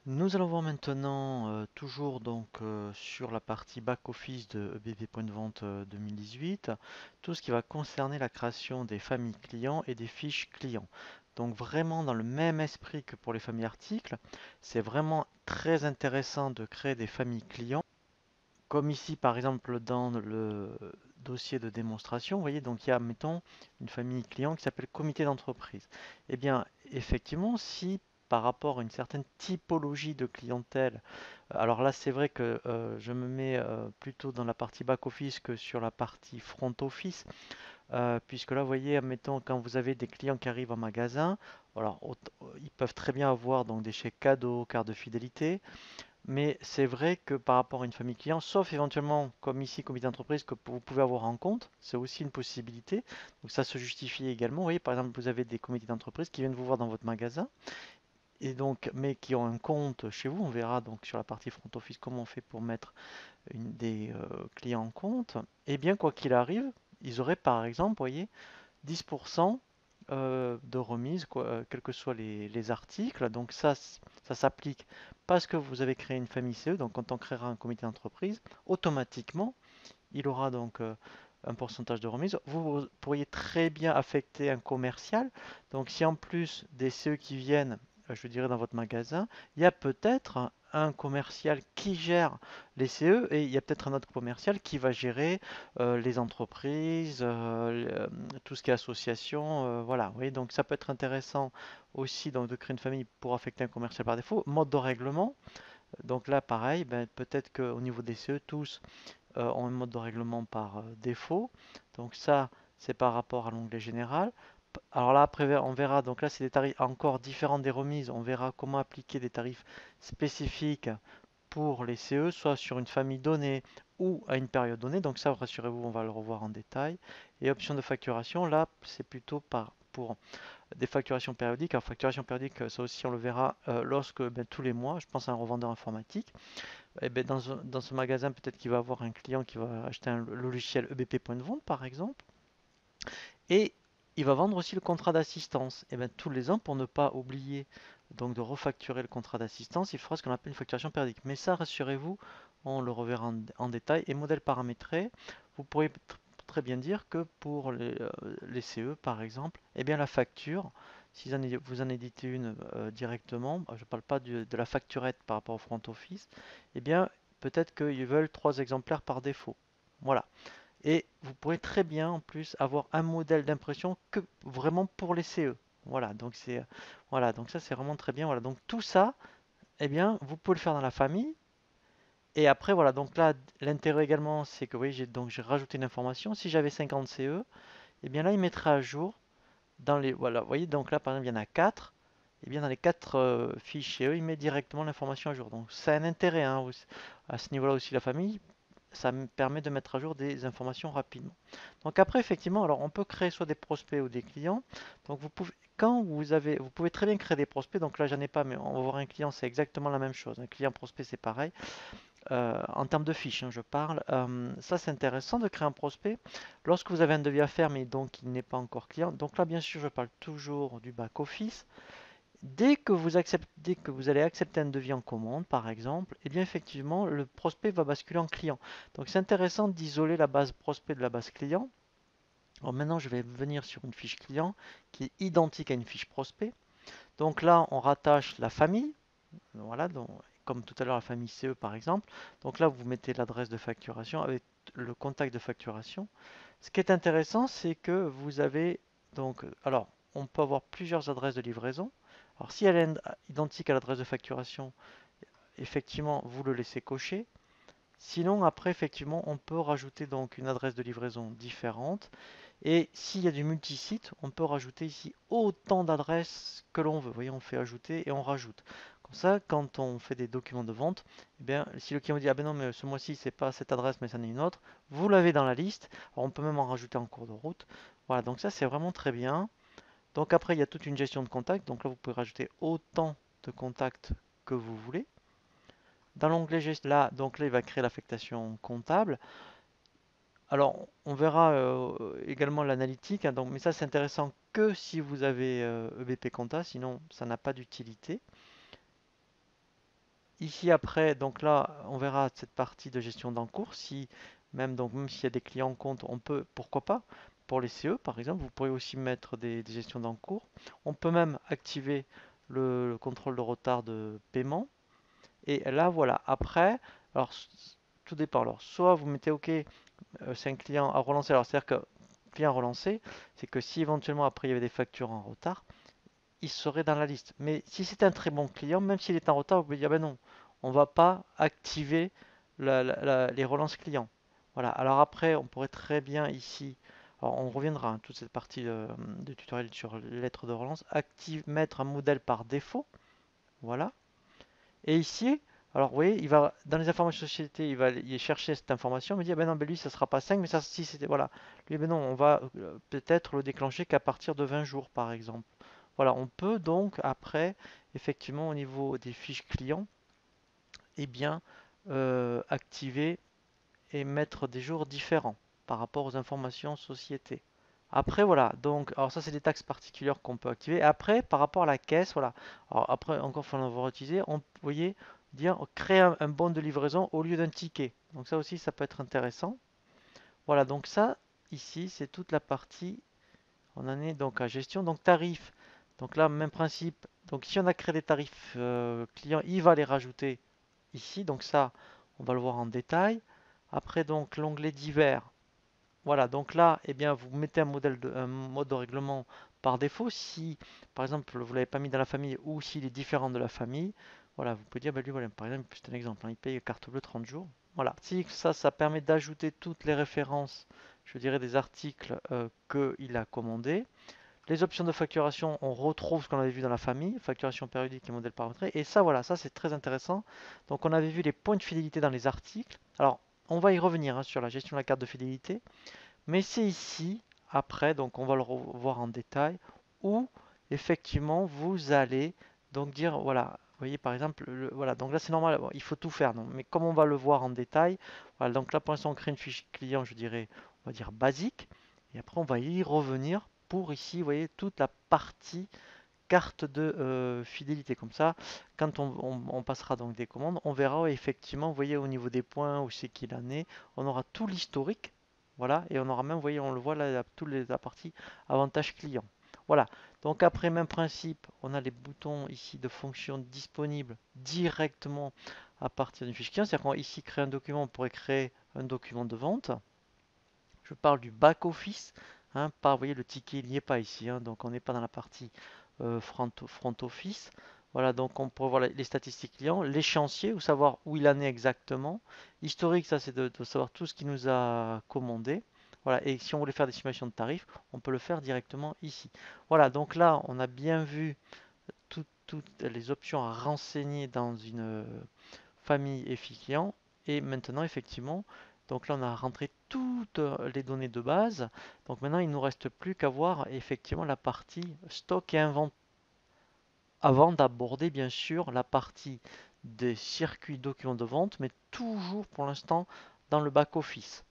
Nous allons voir maintenant, toujours donc sur la partie back-office de EBP Point de Vente 2018, tout ce qui va concerner la création des familles clients et des fiches clients. Donc vraiment dans le même esprit que pour les familles articles, c'est vraiment très intéressant de créer des familles clients, comme ici par exemple dans le dossier de démonstration, vous voyez, donc il y a, mettons, une famille client qui s'appelle comité d'entreprise. Eh bien, effectivement, si par rapport à une certaine typologie de clientèle, alors là c'est vrai que je me mets plutôt dans la partie back-office que sur la partie front-office, puisque là, vous voyez, admettons, quand vous avez des clients qui arrivent en magasin, alors ils peuvent très bien avoir donc des chèques cadeaux, cartes de fidélité, mais c'est vrai que par rapport à une famille client, sauf éventuellement, comme ici, comité d'entreprise, que vous pouvez avoir en compte, c'est aussi une possibilité. Donc ça se justifie également. Vous voyez, par exemple, vous avez des comités d'entreprise qui viennent vous voir dans votre magasin, et donc, mais qui ont un compte chez vous. On verra donc sur la partie front office comment on fait pour mettre des clients en compte. Et bien, quoi qu'il arrive, ils auraient par exemple, vous voyez, 10% de remise, quoi, quels que soient les articles. Donc ça s'applique parce que vous avez créé une famille CE. Donc quand on créera un comité d'entreprise, automatiquement, il aura donc un pourcentage de remise. Vous pourriez très bien affecter un commercial. Donc si en plus des CE qui viennent, je dirais dans votre magasin, il y a peut-être un commercial qui gère les CE et il y a peut-être un autre commercial qui va gérer les entreprises, tout ce qui est association, voilà. Vous voyez, donc ça peut être intéressant aussi donc, de créer une famille pour affecter un commercial par défaut. Mode de règlement. Donc là, pareil, ben, peut-être qu'au niveau des CE, tous ont un mode de règlement par défaut. Donc ça, c'est par rapport à l'onglet général. Alors là, après, on verra, donc là, c'est des tarifs encore différents des remises. On verra comment appliquer des tarifs spécifiques pour les CE, soit sur une famille donnée ou à une période donnée. Donc ça, rassurez-vous, on va le revoir en détail. Et option de facturation, là, c'est plutôt pour des facturations périodiques. Alors facturation périodique, ça aussi, on le verra lorsque tous les mois, je pense à un revendeur informatique, eh ben, dans ce magasin, peut-être qu'il va avoir un client qui va acheter un logiciel EBP point de vente, par exemple, et il va vendre aussi le contrat d'assistance. Et bien, tous les ans, pour ne pas oublier donc de refacturer le contrat d'assistance, il fera ce qu'on appelle une facturation périodique. Mais ça, rassurez-vous, on le reverra en détail. Et modèle paramétré, vous pourriez très bien dire que pour les CE, par exemple, eh bien la facture, si vous en éditez une directement, je ne parle pas de la facturette par rapport au front office, eh bien peut-être qu'ils veulent 3 exemplaires par défaut. Voilà. Et vous pourrez très bien en plus avoir un modèle d'impression que vraiment pour les CE. Voilà, donc voilà, donc ça c'est vraiment très bien. Voilà, donc tout ça, eh bien, vous pouvez le faire dans la famille. Et après, voilà, donc là, l'intérêt également, c'est que oui, j'ai rajouté une information. Si j'avais 50 CE, eh bien là, il mettrait à jour dans les, voilà, vous voyez, donc là, par exemple, il y en a 4. Et bien dans les 4 fiches CE, il met directement l'information à jour. Donc c'est un intérêt hein, à ce niveau-là aussi la famille, ça me permet de mettre à jour des informations rapidement. Donc après, effectivement, alors on peut créer soit des prospects ou des clients. Donc vous pouvez, quand vous pouvez très bien créer des prospects. Donc là, j'en ai pas, mais on va voir un client, c'est exactement la même chose. Un client prospect, c'est pareil. En termes de fiches, hein, je parle. Ça, c'est intéressant de créer un prospect lorsque vous avez un devis à faire, mais donc il n'est pas encore client. Donc là, bien sûr, je parle toujours du back office. Dès que vous allez accepter un devis en commande, par exemple, eh bien effectivement, le prospect va basculer en client. Donc c'est intéressant d'isoler la base prospect de la base client. Alors maintenant, je vais venir sur une fiche client qui est identique à une fiche prospect. Donc là, on rattache la famille. Voilà, donc, comme tout à l'heure la famille CE par exemple. Donc là, vous mettez l'adresse de facturation avec le contact de facturation. Ce qui est intéressant, c'est que vous avez donc, alors, on peut avoir plusieurs adresses de livraison. Alors, si elle est identique à l'adresse de facturation, effectivement, vous le laissez cocher. Sinon, après, effectivement, on peut rajouter donc une adresse de livraison différente. Et s'il y a du multisite, on peut rajouter ici autant d'adresses que l'on veut. Vous voyez, on fait ajouter et on rajoute. Comme ça, quand on fait des documents de vente, eh bien, si le client dit ah ben non mais ce mois-ci c'est pas cette adresse mais c'en est une autre, vous l'avez dans la liste. Alors, on peut même en rajouter en cours de route. Voilà, donc ça c'est vraiment très bien. Donc après il y a toute une gestion de contacts. Donc là vous pouvez rajouter autant de contacts que vous voulez. Dans l'onglet gestion, là, donc là il va créer l'affectation comptable. Alors, on verra également l'analytique, hein, donc, mais ça c'est intéressant que si vous avez EBP Compta, sinon ça n'a pas d'utilité. Ici après, donc là, on verra cette partie de gestion d'encours. Si même donc même s'il y a des clients en compte, on peut, pourquoi pas, pour les CE par exemple, vous pourrez aussi mettre des gestions d'encours. On peut même activer le contrôle de retard de paiement. Et là voilà. Après, alors tout dépend. Alors soit vous mettez OK, c'est un client à relancer. Alors c'est-à-dire que client relancé, c'est que si éventuellement après il y avait des factures en retard, il serait dans la liste. Mais si c'est un très bon client, même s'il est en retard, vous pouvez dire ben non, on ne va pas activer les relances clients. Voilà. Alors après, on pourrait très bien ici, alors on reviendra à toute cette partie de tutoriel sur les lettres de relance, mettre un modèle par défaut. Voilà. Et ici, alors vous voyez, il va dans les informations société, il va y chercher cette information, il me dit ah ben non, ben lui ça sera pas 5, mais ça si c'était voilà. Lui ben non, on va peut-être le déclencher qu'à partir de 20 jours par exemple. Voilà, on peut donc après effectivement au niveau des fiches clients, eh bien activer et mettre des jours différents par rapport aux informations société. Après, voilà, donc, alors ça, c'est des taxes particulières qu'on peut activer. Après, par rapport à la caisse, voilà. Alors après, encore, il faut l'avoir utilisé. On, vous voyez, dire créer un bon de livraison au lieu d'un ticket. Donc ça aussi, ça peut être intéressant. Voilà, donc ça, ici, c'est toute la partie. On en est donc à gestion. Donc tarif. Donc là, même principe. Donc si on a créé des tarifs clients, il va les rajouter ici. Donc ça, on va le voir en détail. Après, donc, l'onglet divers. Voilà, donc là, eh bien, vous mettez un mode de règlement par défaut. Si, par exemple, vous ne l'avez pas mis dans la famille ou s'il est différent de la famille, voilà, vous pouvez dire, bah, lui, voilà, par exemple, c'est un exemple, hein, il paye carte bleue 30 jours. Voilà, si ça permet d'ajouter toutes les références, je dirais, des articles qu'il a commandés. Les options de facturation, on retrouve ce qu'on avait vu dans la famille, facturation périodique et modèle paramétré. Et ça, voilà, ça c'est très intéressant. Donc on avait vu les points de fidélité dans les articles. Alors, on va y revenir hein, sur la gestion de la carte de fidélité. Mais c'est ici, après, donc on va le revoir en détail, où effectivement vous allez donc dire, voilà, vous voyez par exemple, voilà, donc là c'est normal, bon, il faut tout faire, non, mais comme on va le voir en détail, voilà, donc là pour l'instant on crée une fiche client, je dirais, on va dire basique, et après on va y revenir pour ici, vous voyez, toute la partie carte de fidélité. Comme ça, quand on passera donc des commandes, on verra effectivement, vous voyez, au niveau des points, où c'est qu'il en est, on aura tout l'historique. Voilà, et on aura même, vous voyez, on le voit là, toute la partie avantage client. Voilà, donc après, même principe, on a les boutons ici de fonction disponibles directement à partir d'une fiche client. C'est-à-dire qu'on ici créer un document, on pourrait créer un document de vente. Je parle du back-office. Hein, pas, vous voyez, le ticket, il n'y est pas ici. Hein, donc, on n'est pas dans la partie front office. Voilà, donc on peut voir les statistiques clients, l'échéancier, ou savoir où il en est exactement. Historique, ça c'est de savoir tout ce qu'il nous a commandé. Voilà, et si on voulait faire des simulations de tarifs, on peut le faire directement ici. Voilà, donc là, on a bien vu toutes les options à renseigner dans une famille et fille client. Et maintenant, effectivement, donc là, on a rentré toutes les données de base. Donc maintenant, il ne nous reste plus qu'à voir effectivement la partie stock et inventaire avant d'aborder bien sûr la partie des circuits documents de vente, mais toujours pour l'instant dans le back-office.